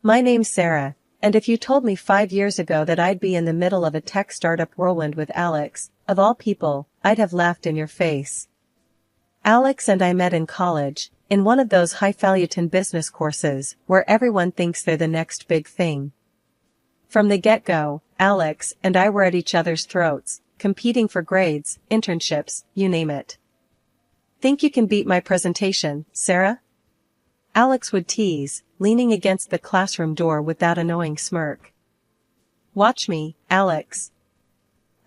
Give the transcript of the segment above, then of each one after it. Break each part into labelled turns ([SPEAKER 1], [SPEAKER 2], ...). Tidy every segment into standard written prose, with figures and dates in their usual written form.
[SPEAKER 1] My name's Sarah, and if you told me 5 years ago that I'd be in the middle of a tech startup whirlwind with Alex, of all people, I'd have laughed in your face. Alex and I met in college, in one of those highfalutin business courses where everyone thinks they're the next big thing. From the get-go, Alex and I were at each other's throats, competing for grades, internships, you name it. Think you can beat my presentation, Sarah? Alex would tease, leaning against the classroom door with that annoying smirk. Watch me, Alex.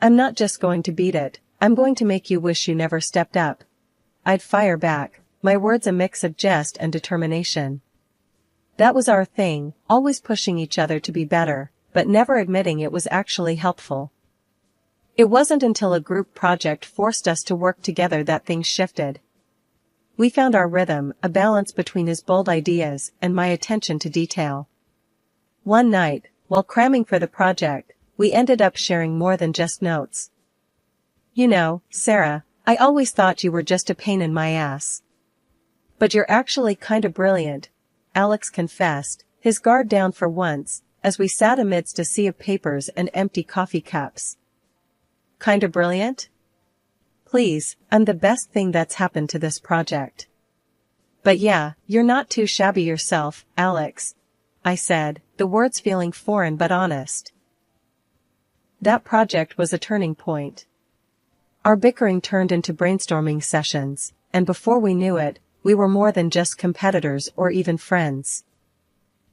[SPEAKER 1] I'm not just going to beat it, I'm going to make you wish you never stepped up. I'd fire back, my words a mix of jest and determination. That was our thing, always pushing each other to be better, but never admitting it was actually helpful. It wasn't until a group project forced us to work together that things shifted. We found our rhythm, a balance between his bold ideas and my attention to detail. One night, while cramming for the project, we ended up sharing more than just notes. You know, Sarah, I always thought you were just a pain in my ass. But you're actually kinda brilliant, Alex confessed, his guard down for once, as we sat amidst a sea of papers and empty coffee cups. Kinda brilliant? Please, I'm the best thing that's happened to this project. But yeah, you're not too shabby yourself, Alex, I said, the words feeling foreign but honest. That project was a turning point. Our bickering turned into brainstorming sessions, and before we knew it, we were more than just competitors or even friends.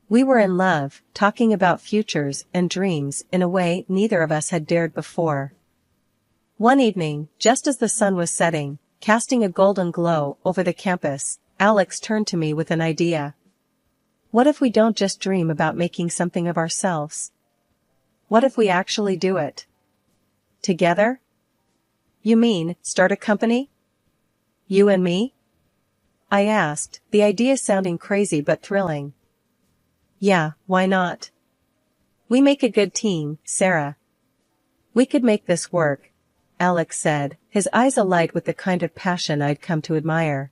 [SPEAKER 1] We were in love, talking about futures and dreams in a way neither of us had dared before. One evening, just as the sun was setting, casting a golden glow over the campus, Alex turned to me with an idea. What if we don't just dream about making something of ourselves? What if we actually do it? Together? You mean, start a company? You and me? I asked, the idea sounding crazy but thrilling. Yeah, why not? We make a good team, Sarah. We could make this work, Alex said, his eyes alight with the kind of passion I'd come to admire.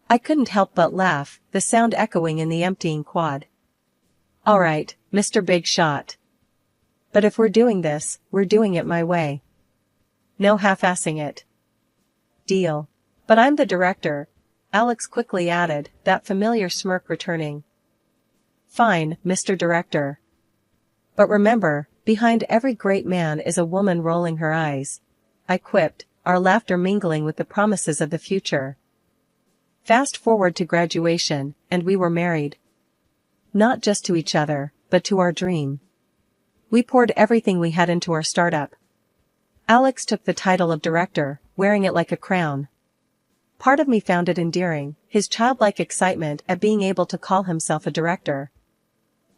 [SPEAKER 1] I couldn't help but laugh, the sound echoing in the emptying quad. All right, Mr. Big Shot. But if we're doing this, we're doing it my way. No half-assing it. Deal. But I'm the director, Alex quickly added, that familiar smirk returning. Fine, Mr. Director. But remember, behind every great man is a woman rolling her eyes, I quipped, our laughter mingling with the promises of the future. Fast forward to graduation, and we were married. Not just to each other, but to our dream. We poured everything we had into our startup. Alex took the title of director, wearing it like a crown. Part of me found it endearing, his childlike excitement at being able to call himself a director.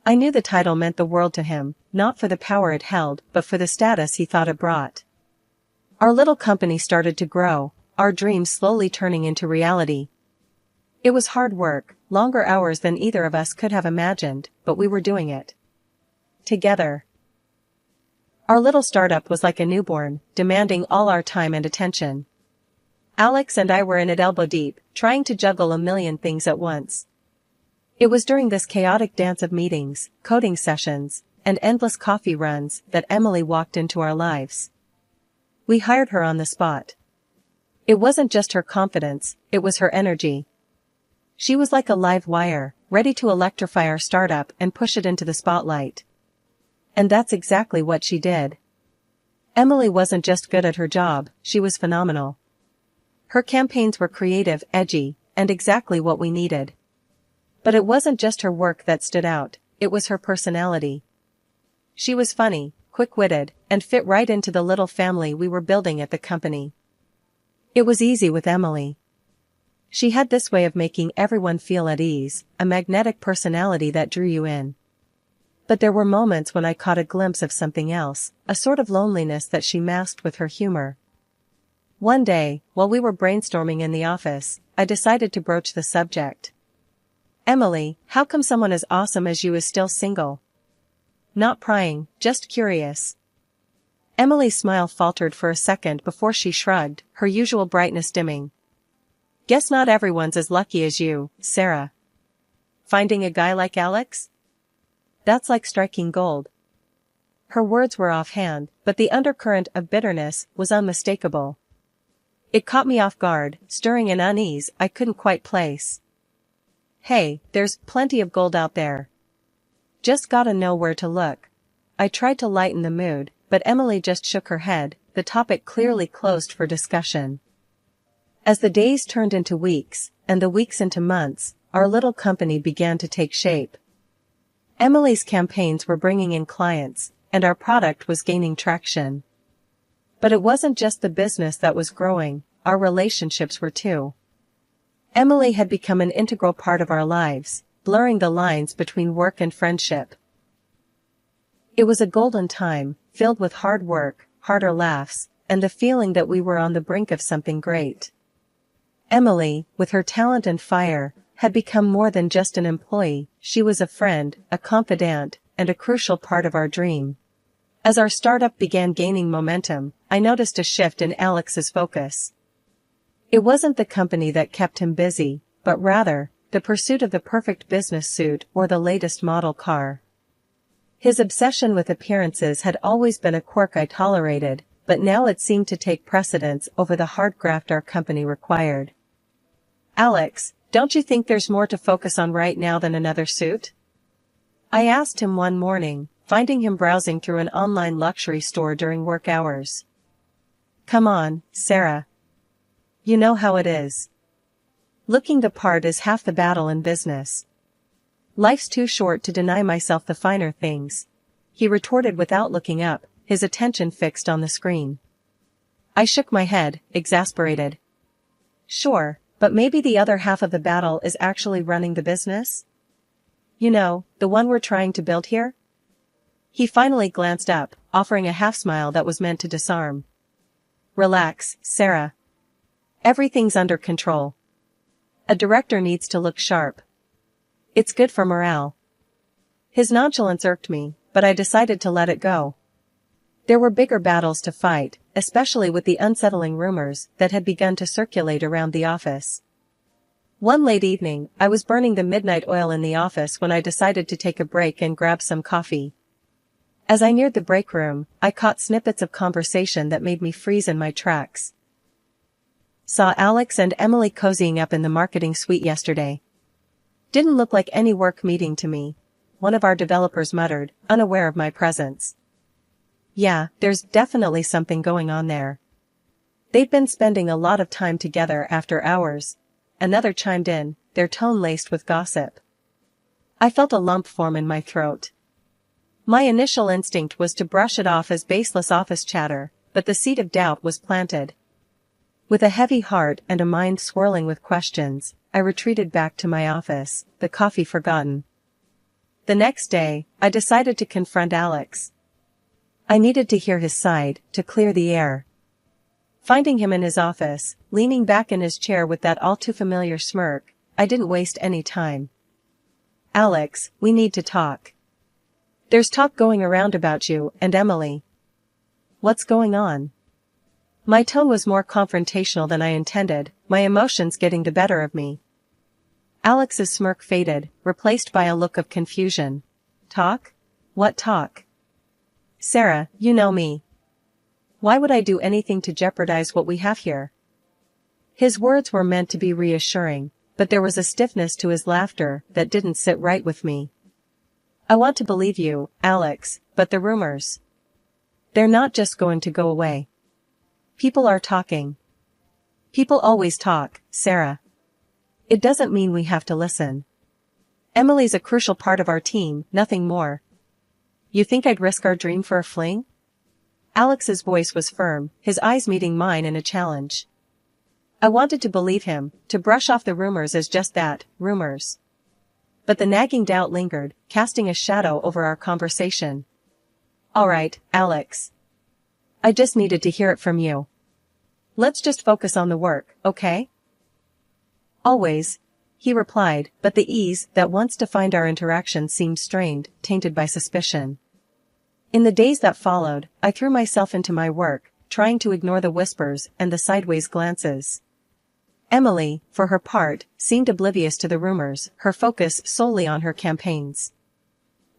[SPEAKER 1] I knew the title meant the world to him, not for the power it held, but for the status he thought it brought. Our little company started to grow, our dreams slowly turning into reality. It was hard work, longer hours than either of us could have imagined, but we were doing it. Together. Our little startup was like a newborn, demanding all our time and attention. Alex and I were in it elbow deep, trying to juggle a million things at once. It was during this chaotic dance of meetings, coding sessions, and endless coffee runs that Emily walked into our lives. We hired her on the spot. It wasn't just her confidence, it was her energy. She was like a live wire, ready to electrify our startup and push it into the spotlight. And that's exactly what she did. Emily wasn't just good at her job, she was phenomenal. Her campaigns were creative, edgy, and exactly what we needed. But it wasn't just her work that stood out, it was her personality. She was funny, quick-witted, and fit right into the little family we were building at the company. It was easy with Emily. She had this way of making everyone feel at ease, a magnetic personality that drew you in. But there were moments when I caught a glimpse of something else, a sort of loneliness that she masked with her humor. One day, while we were brainstorming in the office, I decided to broach the subject. Emily, how come someone as awesome as you is still single? Not prying, just curious. Emily's smile faltered for a second before she shrugged, her usual brightness dimming. Guess not everyone's as lucky as you, Sarah. Finding a guy like Alex? That's like striking gold. Her words were offhand, but the undercurrent of bitterness was unmistakable. It caught me off guard, stirring an unease I couldn't quite place. Hey, there's plenty of gold out there. Just gotta know where to look. I tried to lighten the mood, but Emily just shook her head, the topic clearly closed for discussion. As the days turned into weeks, and the weeks into months, our little company began to take shape. Emily's campaigns were bringing in clients, and our product was gaining traction. But it wasn't just the business that was growing, our relationships were too. Emily had become an integral part of our lives, blurring the lines between work and friendship. It was a golden time, filled with hard work, harder laughs, and the feeling that we were on the brink of something great. Emily, with her talent and fire, had become more than just an employee. She was a friend, a confidant, and a crucial part of our dream. As our startup began gaining momentum, I noticed a shift in Alex's focus. It wasn't the company that kept him busy, but rather, the pursuit of the perfect business suit or the latest model car. His obsession with appearances had always been a quirk I tolerated, but now it seemed to take precedence over the hard graft our company required. Alex, don't you think there's more to focus on right now than another suit? I asked him one morning, finding him browsing through an online luxury store during work hours. Come on, Sarah. You know how it is. Looking the part is half the battle in business. Life's too short to deny myself the finer things, he retorted without looking up, his attention fixed on the screen. I shook my head, exasperated. Sure, but maybe the other half of the battle is actually running the business? You know, the one we're trying to build here? He finally glanced up, offering a half-smile that was meant to disarm. Relax, Sarah. Everything's under control. A director needs to look sharp. It's good for morale. His nonchalance irked me, but I decided to let it go. There were bigger battles to fight, especially with the unsettling rumors that had begun to circulate around the office. One late evening, I was burning the midnight oil in the office when I decided to take a break and grab some coffee. As I neared the break room, I caught snippets of conversation that made me freeze in my tracks. Saw Alex and Emily cozying up in the marketing suite yesterday. Didn't look like any work meeting to me, one of our developers muttered, unaware of my presence. Yeah, there's definitely something going on there. They've been spending a lot of time together after hours. Another chimed in, their tone laced with gossip. I felt a lump form in my throat. My initial instinct was to brush it off as baseless office chatter, but the seed of doubt was planted. With a heavy heart and a mind swirling with questions, I retreated back to my office, the coffee forgotten. The next day, I decided to confront Alex. I needed to hear his side, to clear the air. Finding him in his office, leaning back in his chair with that all-too-familiar smirk, I didn't waste any time. Alex, we need to talk. There's talk going around about you and Emily. What's going on? My tone was more confrontational than I intended, my emotions getting the better of me. Alex's smirk faded, replaced by a look of confusion. Talk? What talk? Sarah, you know me. Why would I do anything to jeopardize what we have here? His words were meant to be reassuring, but there was a stiffness to his laughter that didn't sit right with me. I want to believe you, Alex, but the rumors. They're not just going to go away. People are talking. People always talk, Sarah. It doesn't mean we have to listen. Emily's a crucial part of our team, nothing more. You think I'd risk our dream for a fling? Alex's voice was firm, his eyes meeting mine in a challenge. I wanted to believe him, to brush off the rumors as just that, rumors. But the nagging doubt lingered, casting a shadow over our conversation. All right, Alex. I just needed to hear it from you. Let's just focus on the work, okay? Always, he replied, but the ease that once defined our interaction seemed strained, tainted by suspicion. In the days that followed, I threw myself into my work, trying to ignore the whispers and the sideways glances. Emily, for her part, seemed oblivious to the rumors, her focus solely on her campaigns.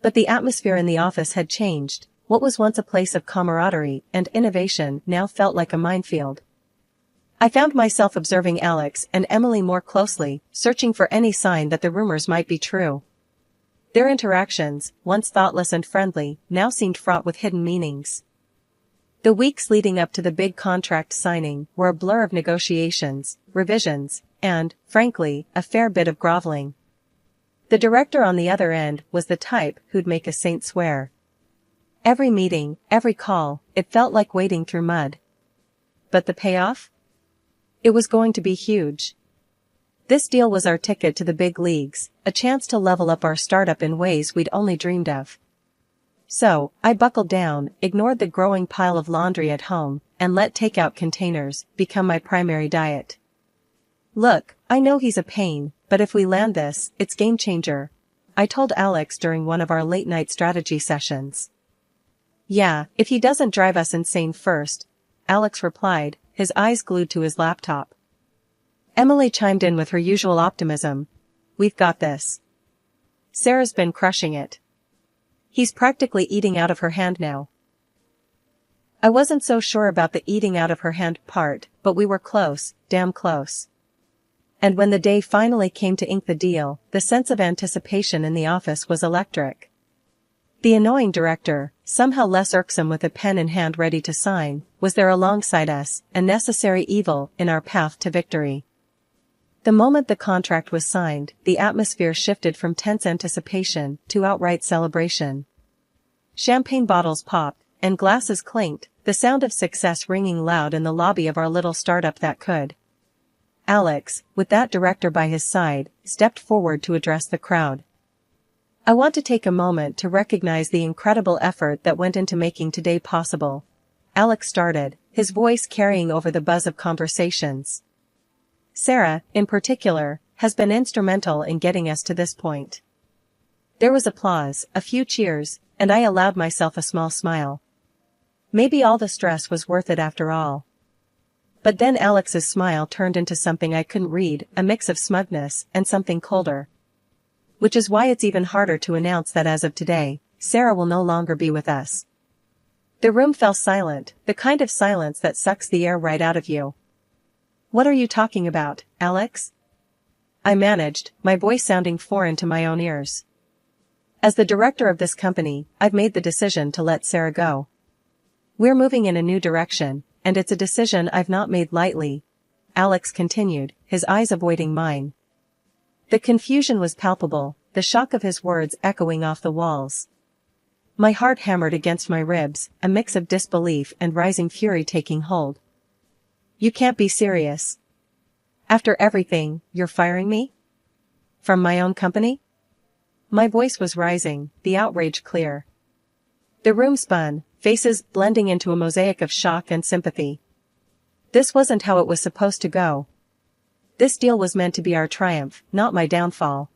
[SPEAKER 1] But the atmosphere in the office had changed. What was once a place of camaraderie and innovation now felt like a minefield. I found myself observing Alex and Emily more closely, searching for any sign that the rumors might be true. Their interactions, once thoughtless and friendly, now seemed fraught with hidden meanings. The weeks leading up to the big contract signing were a blur of negotiations, revisions, and, frankly, a fair bit of groveling. The director on the other end was the type who'd make a saint swear. Every meeting, every call, it felt like wading through mud. But the payoff? It was going to be huge. This deal was our ticket to the big leagues, a chance to level up our startup in ways we'd only dreamed of. So, I buckled down, ignored the growing pile of laundry at home, and let takeout containers become my primary diet. Look, I know he's a pain, but if we land this, it's game changer, I told Alex during one of our late-night strategy sessions. Yeah, if he doesn't drive us insane first, Alex replied, his eyes glued to his laptop. Emily chimed in with her usual optimism. We've got this. Sarah's been crushing it. He's practically eating out of her hand now. I wasn't so sure about the eating out of her hand part, but we were close, damn close. And when the day finally came to ink the deal, the sense of anticipation in the office was electric. The annoying director, somehow less irksome with a pen in hand ready to sign, was there alongside us, a necessary evil in our path to victory. The moment the contract was signed, the atmosphere shifted from tense anticipation to outright celebration. Champagne bottles popped, and glasses clinked, the sound of success ringing loud in the lobby of our little startup that could. Alex, with that director by his side, stepped forward to address the crowd. I want to take a moment to recognize the incredible effort that went into making today possible. Alex started, his voice carrying over the buzz of conversations. Sarah, in particular, has been instrumental in getting us to this point. There was applause, a few cheers, and I allowed myself a small smile. Maybe all the stress was worth it after all. But then Alex's smile turned into something I couldn't read, a mix of smugness and something colder. Which is why it's even harder to announce that as of today, Sarah will no longer be with us. The room fell silent, the kind of silence that sucks the air right out of you. What are you talking about, Alex? I managed, my voice sounding foreign to my own ears. As the director of this company, I've made the decision to let Sarah go. We're moving in a new direction, and it's a decision I've not made lightly, Alex continued, his eyes avoiding mine. The confusion was palpable, the shock of his words echoing off the walls. My heart hammered against my ribs, a mix of disbelief and rising fury taking hold. You can't be serious. After everything, you're firing me? From my own company? My voice was rising, the outrage clear. The room spun, faces blending into a mosaic of shock and sympathy. This wasn't how it was supposed to go. This deal was meant to be our triumph, not my downfall.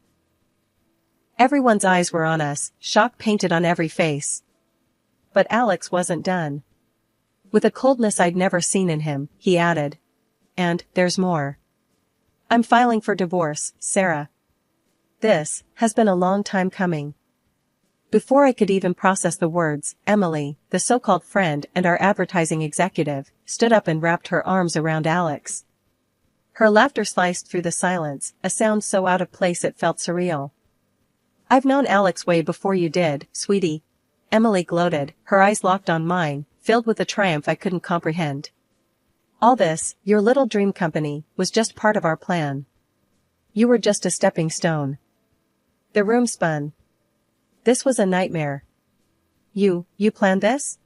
[SPEAKER 1] Everyone's eyes were on us, shock painted on every face. But Alex wasn't done. With a coldness I'd never seen in him, he added. And, there's more. I'm filing for divorce, Sarah. This has been a long time coming. Before I could even process the words, Emily, the so-called friend and our advertising executive, stood up and wrapped her arms around Alex. Her laughter sliced through the silence, a sound so out of place it felt surreal. I've known Alex way before you did, sweetie. Emily gloated, her eyes locked on mine, filled with a triumph I couldn't comprehend. All this, your little dream company, was just part of our plan. You were just a stepping stone. The room spun. This was a nightmare. You planned this?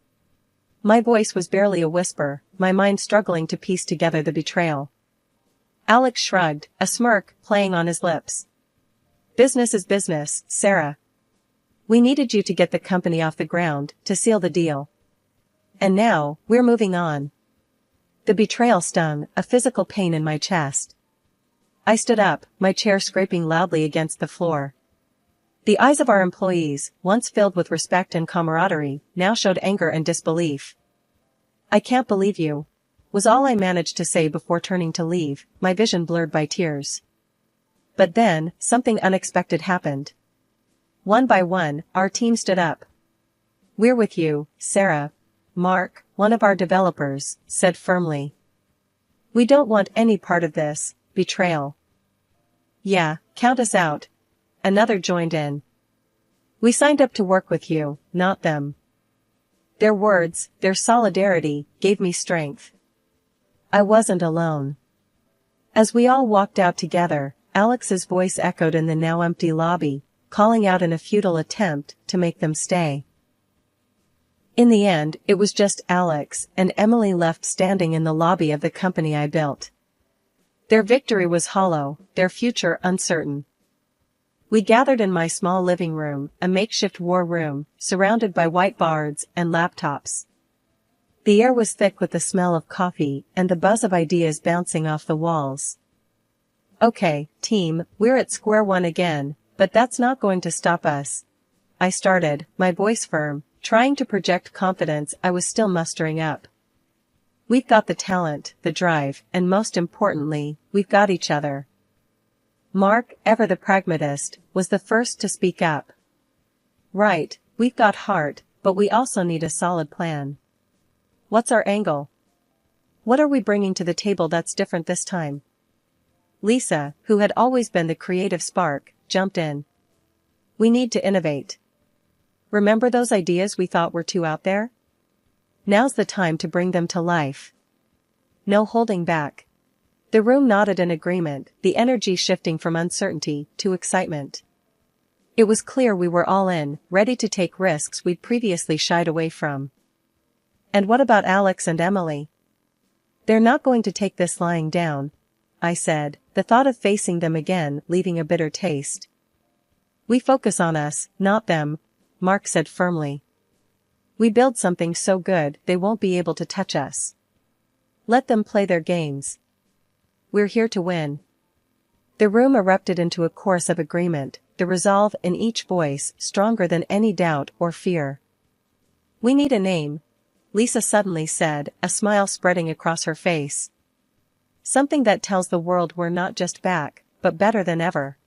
[SPEAKER 1] My voice was barely a whisper, my mind struggling to piece together the betrayal. Alex shrugged, a smirk playing on his lips. Business is business, Sarah. We needed you to get the company off the ground, to seal the deal. And now, we're moving on. The betrayal stung, a physical pain in my chest. I stood up, my chair scraping loudly against the floor. The eyes of our employees, once filled with respect and camaraderie, now showed anger and disbelief. I can't believe you, was all I managed to say before turning to leave, my vision blurred by tears. But then, something unexpected happened. One by one, our team stood up. "We're with you, Sarah," Mark, one of our developers, said firmly. "We don't want any part of this betrayal." "Yeah, count us out," another joined in. "We signed up to work with you, not them." Their words, their solidarity, gave me strength. I wasn't alone. As we all walked out together, Alex's voice echoed in the now empty lobby, calling out in a futile attempt to make them stay. In the end, it was just Alex and Emily left standing in the lobby of the company I built. Their victory was hollow, their future uncertain. We gathered in my small living room, a makeshift war room, surrounded by whiteboards and laptops. The air was thick with the smell of coffee and the buzz of ideas bouncing off the walls. "Okay, team, we're at square one again, but that's not going to stop us," I started, my voice firm, trying to project confidence I was still mustering up. "We've got the talent, the drive, and most importantly, we've got each other." Mark, ever the pragmatist, was the first to speak up. "Right, we've got heart, but we also need a solid plan. What's our angle? What are we bringing to the table that's different this time?" Lisa, who had always been the creative spark, jumped in. "We need to innovate. Remember those ideas we thought were too out there? Now's the time to bring them to life. No holding back." The room nodded in agreement, the energy shifting from uncertainty to excitement. It was clear we were all in, ready to take risks we'd previously shied away from. "And what about Alex and Emily?" "They're not going to take this lying down," I said, the thought of facing them again leaving a bitter taste. "We focus on us, not them," Mark said firmly. "We build something so good they won't be able to touch us. Let them play their games. We're here to win." The room erupted into a chorus of agreement, the resolve in each voice stronger than any doubt or fear. "We need a name," Lisa suddenly said, a smile spreading across her face. "Something that tells the world we're not just back, but better than ever."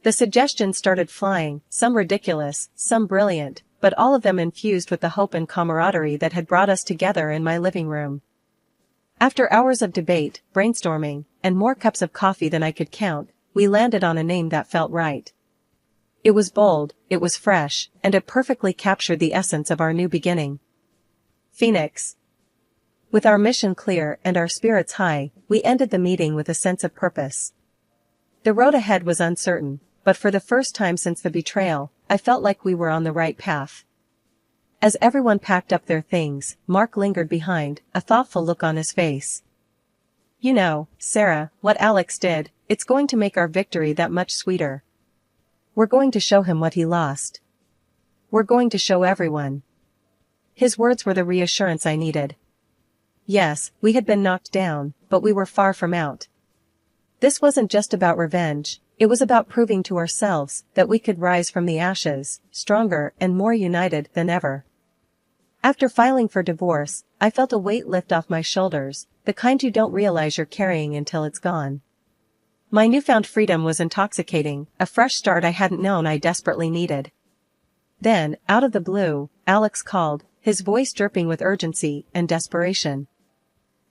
[SPEAKER 1] The suggestions started flying, some ridiculous, some brilliant, but all of them infused with the hope and camaraderie that had brought us together in my living room. After hours of debate, brainstorming, and more cups of coffee than I could count, we landed on a name that felt right. It was bold, it was fresh, and it perfectly captured the essence of our new beginning. Phoenix. With our mission clear and our spirits high, we ended the meeting with a sense of purpose. The road ahead was uncertain, but for the first time since the betrayal, I felt like we were on the right path. As everyone packed up their things, Mark lingered behind, a thoughtful look on his face. "You know, Sarah, what Alex did, it's going to make our victory that much sweeter. We're going to show him what he lost. We're going to show everyone." His words were the reassurance I needed. Yes, we had been knocked down, but we were far from out. This wasn't just about revenge, it was about proving to ourselves that we could rise from the ashes, stronger and more united than ever. After filing for divorce, I felt a weight lift off my shoulders, the kind you don't realize you're carrying until it's gone. My newfound freedom was intoxicating, a fresh start I hadn't known I desperately needed. Then, out of the blue, Alex called, his voice dripping with urgency and desperation.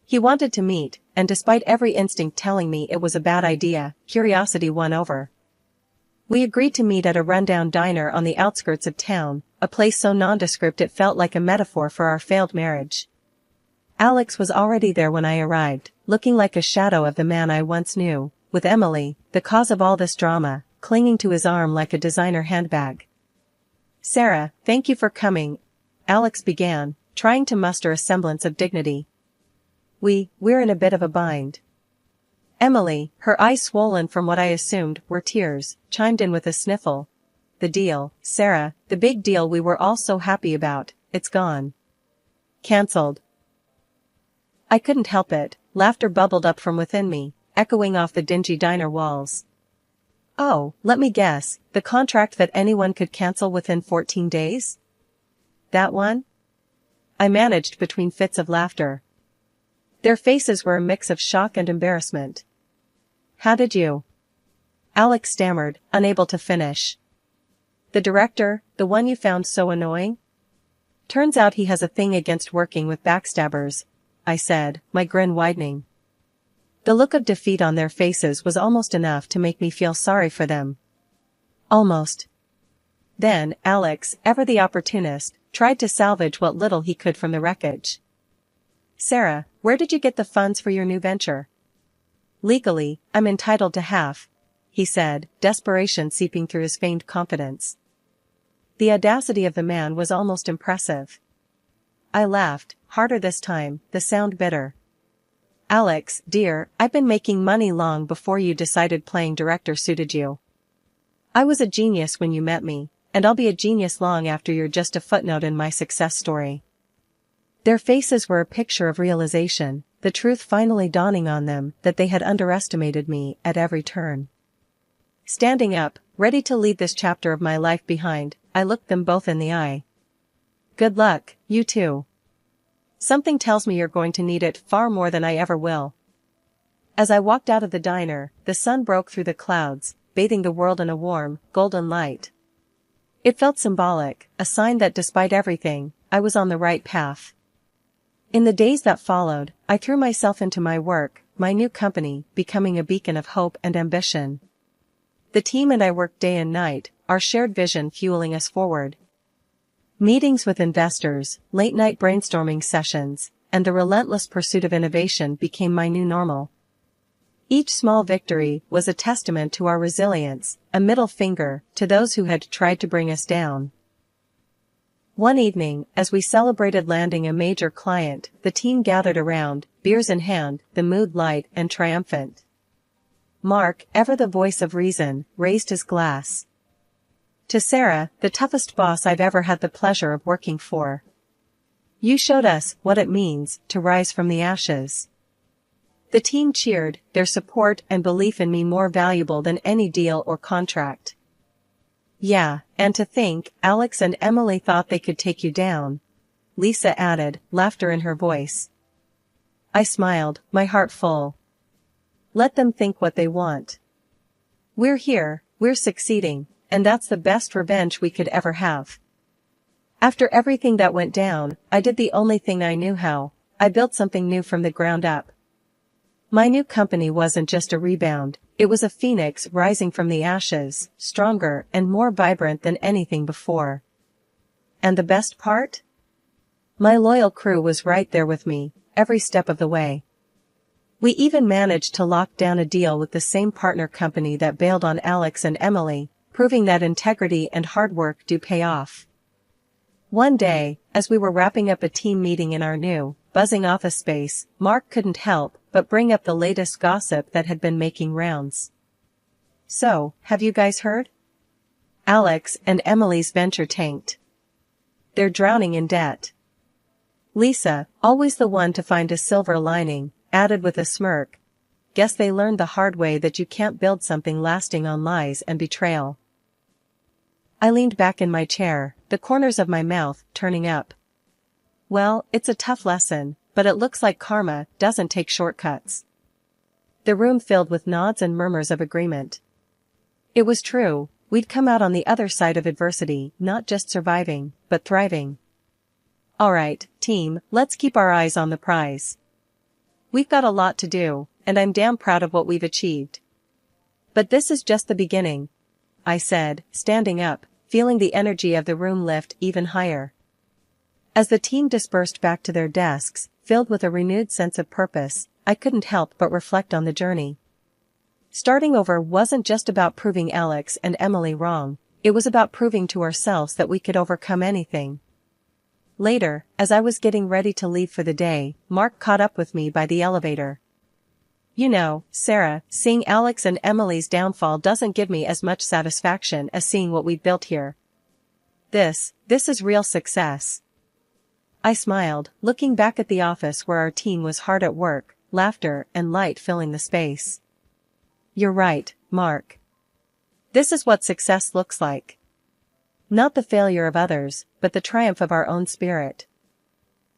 [SPEAKER 1] He wanted to meet, and despite every instinct telling me it was a bad idea, curiosity won over. We agreed to meet at a rundown diner on the outskirts of town, a place so nondescript it felt like a metaphor for our failed marriage. Alex was already there when I arrived, looking like a shadow of the man I once knew, with Emily, the cause of all this drama, clinging to his arm like a designer handbag. "Sarah, thank you for coming," Alex began, trying to muster a semblance of dignity. We're in a bit of a bind." Emily, her eyes swollen from what I assumed were tears, chimed in with a sniffle. "The deal, Sarah, the big deal we were all so happy about, it's gone. Cancelled." I couldn't help it, laughter bubbled up from within me, echoing off the dingy diner walls. "Oh, let me guess, the contract that anyone could cancel within 14 days? That one?" I managed between fits of laughter. Their faces were a mix of shock and embarrassment. "How did you?" Alex stammered, unable to finish. The director, the one you found so annoying? Turns out he has a thing against working with backstabbers, I said, my grin widening. The look of defeat on their faces was almost enough to make me feel sorry for them. Almost. Then, Alex, ever the opportunist, tried to salvage what little he could from the wreckage. Sarah, where did you get the funds for your new venture? Legally, I'm entitled to half, he said, desperation seeping through his feigned confidence. The audacity of the man was almost impressive. I laughed, harder this time, the sound bitter. Alex, dear, I've been making money long before you decided playing director suited you. I was a genius when you met me, and I'll be a genius long after you're just a footnote in my success story. Their faces were a picture of realization, the truth finally dawning on them that they had underestimated me at every turn. Standing up, ready to leave this chapter of my life behind, I looked them both in the eye. Good luck, you too. Something tells me you're going to need it far more than I ever will. As I walked out of the diner, the sun broke through the clouds, bathing the world in a warm, golden light. It felt symbolic, a sign that despite everything, I was on the right path. In the days that followed, I threw myself into my work, my new company, becoming a beacon of hope and ambition. The team and I worked day and night, our shared vision fueling us forward. Meetings with investors, late-night brainstorming sessions, and the relentless pursuit of innovation became my new normal. Each small victory was a testament to our resilience, a middle finger to those who had tried to bring us down. One evening, as we celebrated landing a major client, the team gathered around, beers in hand, the mood light and triumphant. Mark, ever the voice of reason, raised his glass. To Sarah, the toughest boss I've ever had the pleasure of working for. You showed us what it means to rise from the ashes. The team cheered, their support and belief in me more valuable than any deal or contract. Yeah, and to think, Alex and Emily thought they could take you down, Lisa added, laughter in her voice. I smiled, my heart full. Let them think what they want. We're here, we're succeeding, and that's the best revenge we could ever have. After everything that went down, I did the only thing I knew how. I built something new from the ground up. My new company wasn't just a rebound, it was a phoenix rising from the ashes, stronger and more vibrant than anything before. And the best part? My loyal crew was right there with me, every step of the way. We even managed to lock down a deal with the same partner company that bailed on Alex and Emily, proving that integrity and hard work do pay off. One day, as we were wrapping up a team meeting in our new, buzzing office space, Mark couldn't help but bring up the latest gossip that had been making rounds. So, have you guys heard? Alex and Emily's venture tanked. They're drowning in debt. Lisa, always the one to find a silver lining, added with a smirk. Guess they learned the hard way that you can't build something lasting on lies and betrayal. I leaned back in my chair, the corners of my mouth turning up. Well, it's a tough lesson, but it looks like karma doesn't take shortcuts. The room filled with nods and murmurs of agreement. It was true, we'd come out on the other side of adversity, not just surviving, but thriving. Alright, team, let's keep our eyes on the prize. We've got a lot to do, and I'm damn proud of what we've achieved. But this is just the beginning, I said, standing up, feeling the energy of the room lift even higher. As the team dispersed back to their desks, filled with a renewed sense of purpose, I couldn't help but reflect on the journey. Starting over wasn't just about proving Alex and Emily wrong, it was about proving to ourselves that we could overcome anything. Later, as I was getting ready to leave for the day, Mark caught up with me by the elevator. You know, Sarah, seeing Alex and Emily's downfall doesn't give me as much satisfaction as seeing what we've built here. This is real success. I smiled, looking back at the office where our team was hard at work, laughter and light filling the space. You're right, Mark. This is what success looks like. Not the failure of others, but the triumph of our own spirit.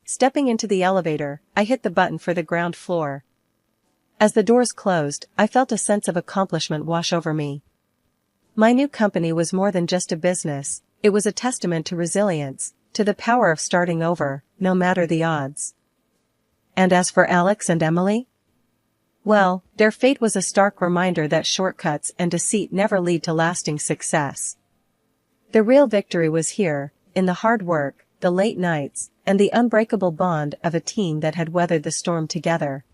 [SPEAKER 1] Stepping into the elevator, I hit the button for the ground floor. As the doors closed, I felt a sense of accomplishment wash over me. My new company was more than just a business, it was a testament to resilience, to the power of starting over, no matter the odds. And as for Alex and Emily? Well, their fate was a stark reminder that shortcuts and deceit never lead to lasting success. The real victory was here, in the hard work, the late nights, and the unbreakable bond of a team that had weathered the storm together.